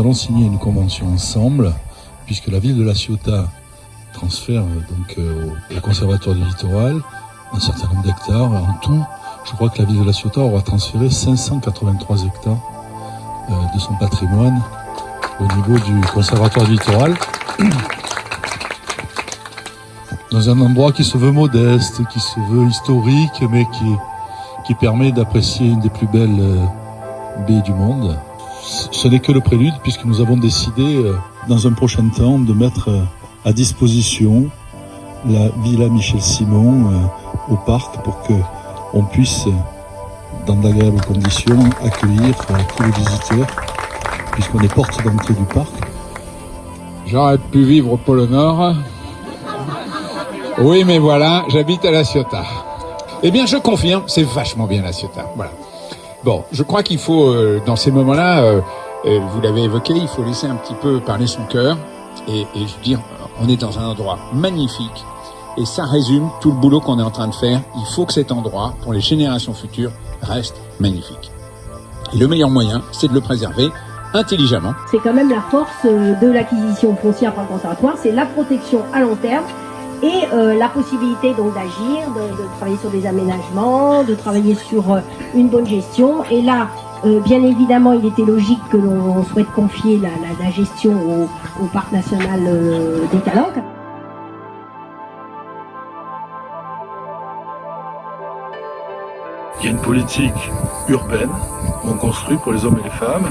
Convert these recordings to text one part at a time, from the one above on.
allons signer une convention ensemble, puisque la ville de La Ciotat transfère donc au Conservatoire du Littoral un certain nombre d'hectares. En tout, je crois que la ville de La Ciotat aura transféré 583 hectares de son patrimoine au niveau du Conservatoire du Littoral. Dans un endroit qui se veut modeste, qui se veut historique, mais qui permet d'apprécier une des plus belles baies du monde. Ce n'est que le prélude, puisque nous avons décidé, dans un prochain temps, de mettre à disposition la Villa Michel-Simon au parc pour que on puisse, dans d'agréables conditions, accueillir tous les visiteurs, puisqu'on est porte d'entrée du parc. J'aurais pu vivre au pôle Nord. Oui, mais voilà, j'habite à La Ciotat. Eh bien, je confirme, c'est vachement bien La Ciotat. Voilà. Bon, je crois qu'il faut, dans ces moments-là, vous l'avez évoqué, il faut laisser un petit peu parler son cœur. Et je veux dire, on est dans un endroit magnifique. Et ça résume tout le boulot qu'on est en train de faire. Il faut que cet endroit, pour les générations futures, reste magnifique. Et le meilleur moyen, c'est de le préserver intelligemment. C'est quand même la force de l'acquisition foncière par le conservatoire, c'est la protection à long terme et la possibilité donc d'agir, de travailler sur des aménagements, de travailler sur une bonne gestion. Et là, bien évidemment, il était logique que l'on souhaite confier la gestion au parc national des Calanques. Il y a une politique urbaine où on construit pour les hommes et les femmes,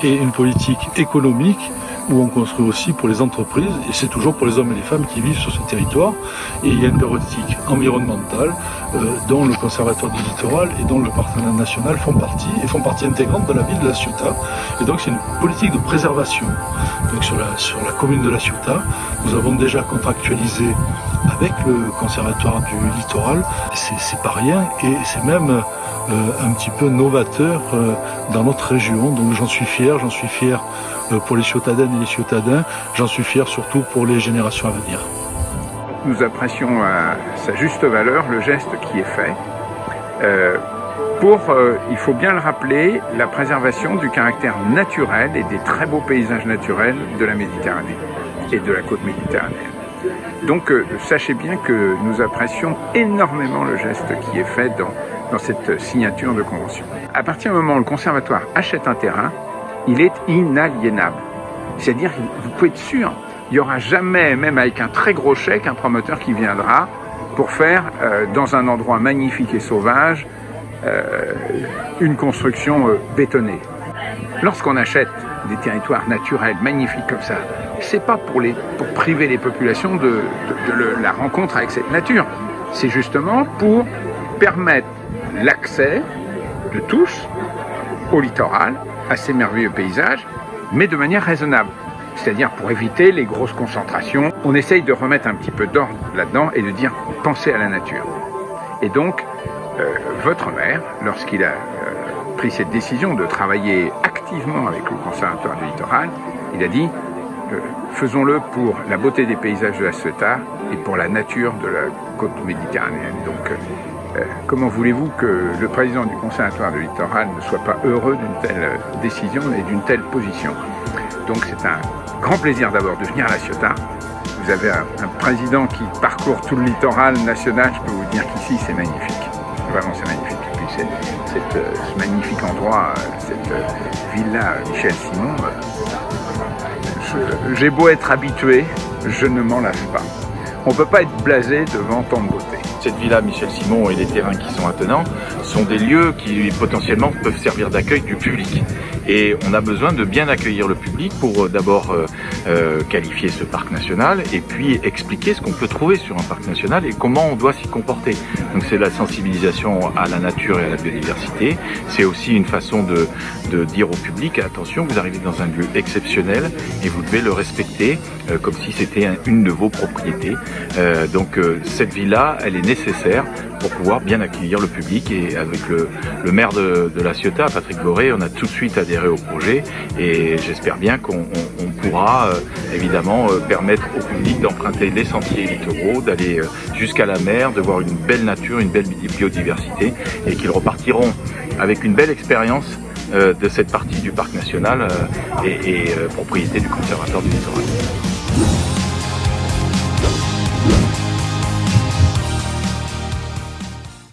et une politique économique où on construit aussi pour les entreprises, et c'est toujours pour les hommes et les femmes qui vivent sur ce territoire. Et il y a une politique environnementale dont le Conservatoire du Littoral et dont le Parc national font partie intégrante de la ville de La Ciotat. Et donc c'est une politique de préservation. Donc sur la commune de La Ciotat, nous avons déjà contractualisé avec le Conservatoire du Littoral. C'est pas rien, et c'est même un petit peu novateur dans notre région. Donc j'en suis fier pour les Ciotadaines et les Ciotadins, j'en suis fier surtout pour les générations à venir. Nous apprécions à sa juste valeur le geste qui est fait il faut bien le rappeler, la préservation du caractère naturel et des très beaux paysages naturels de la Méditerranée et de la côte méditerranéenne. Donc sachez bien que nous apprécions énormément le geste qui est fait dans cette signature de convention. À partir du moment où le conservatoire achète un terrain, il est inaliénable. C'est-à-dire, vous pouvez être sûr, il n'y aura jamais, même avec un très gros chèque, un promoteur qui viendra pour faire, dans un endroit magnifique et sauvage, une construction bétonnée. Lorsqu'on achète des territoires naturels magnifiques comme ça, c'est pas pour priver les populations de la rencontre avec cette nature. C'est justement pour permettre l'accès de tous au littoral, à ces merveilleux paysages, mais de manière raisonnable. C'est-à-dire pour éviter les grosses concentrations. On essaye de remettre un petit peu d'ordre là-dedans et de dire pensez à la nature. Et donc, votre maire, lorsqu'il a pris cette décision de travailler activement avec le Conservatoire du Littoral, il a dit faisons-le pour la beauté des paysages de La Ciotat et pour la nature de la côte méditerranéenne. Donc, comment voulez-vous que le président du Conservatoire du Littoral ne soit pas heureux d'une telle décision et d'une telle position? Donc c'est un grand plaisir d'abord de venir à La Ciotat. Vous avez un président qui parcourt tout le littoral national, je peux vous dire qu'ici c'est magnifique. Vraiment c'est magnifique. Et puis ce magnifique endroit, cette villa Michel-Simon, j'ai beau être habitué, je ne m'en lasse pas. On ne peut pas être blasé devant tant de beauté. Cette villa Michel-Simon et les terrains qui sont attenants sont des lieux qui potentiellement peuvent servir d'accueil du public. Et on a besoin de bien accueillir le public pour d'abord qualifier ce parc national et puis expliquer ce qu'on peut trouver sur un parc national et comment on doit s'y comporter. Donc c'est la sensibilisation à la nature et à la biodiversité. C'est aussi une façon de dire au public, attention, vous arrivez dans un lieu exceptionnel et vous devez le respecter comme si c'était une de vos propriétés. Donc cette villa, elle est nécessaire pour pouvoir bien accueillir le public, et avec le maire de La Ciotat, Patrick Boré, on a tout de suite adhéré au projet et j'espère bien qu'on pourra évidemment permettre au public d'emprunter les sentiers littoraux, d'aller jusqu'à la mer, de voir une belle nature, une belle biodiversité, et qu'ils repartiront avec une belle expérience de cette partie du parc national et propriété du conservateur du littoral.